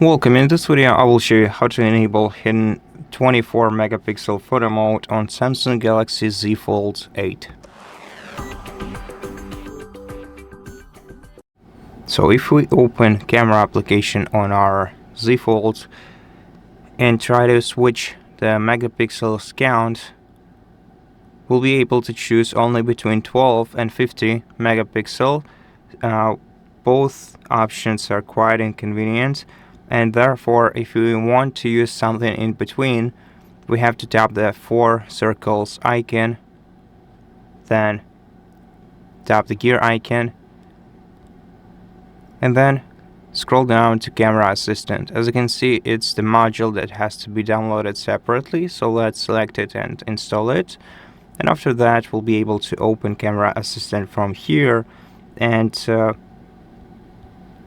Welcome. In this video I will show you how to enable hidden 24 megapixel photo mode on Samsung Galaxy Z Fold 8. So if we open camera application on our Z Fold and try to switch the megapixels count, we'll be able to choose only between 12 and 50 megapixel. Both options are quite inconvenient, and therefore if we want to use something in between, we have to tap the 4 circles icon, then tap the gear icon, and then scroll down to Camera Assistant. As you can see, it's the module that has to be downloaded separately, so let's select it and install it. And after that, we'll be able to open Camera Assistant from here, and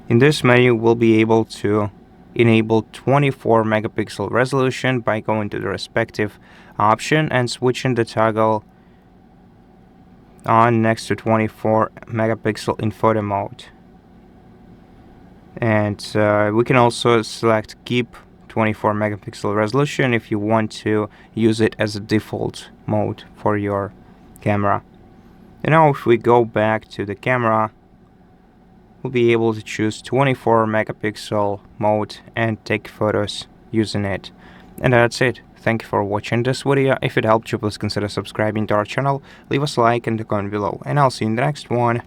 in this menu we'll be able to enable 24 megapixel resolution by going to the respective option and switching the toggle on next to 24 megapixel in photo mode. And we can also select keep 24 megapixel resolution if you want to use it as a default mode for your camera. And now if we go back to the camera, we'll be able to choose 24 megapixel mode and take photos using it. And that's it. Thank you for watching this video. If it helped you, please consider subscribing to our channel, leave us a like and a comment below, and I'll see you in the next one.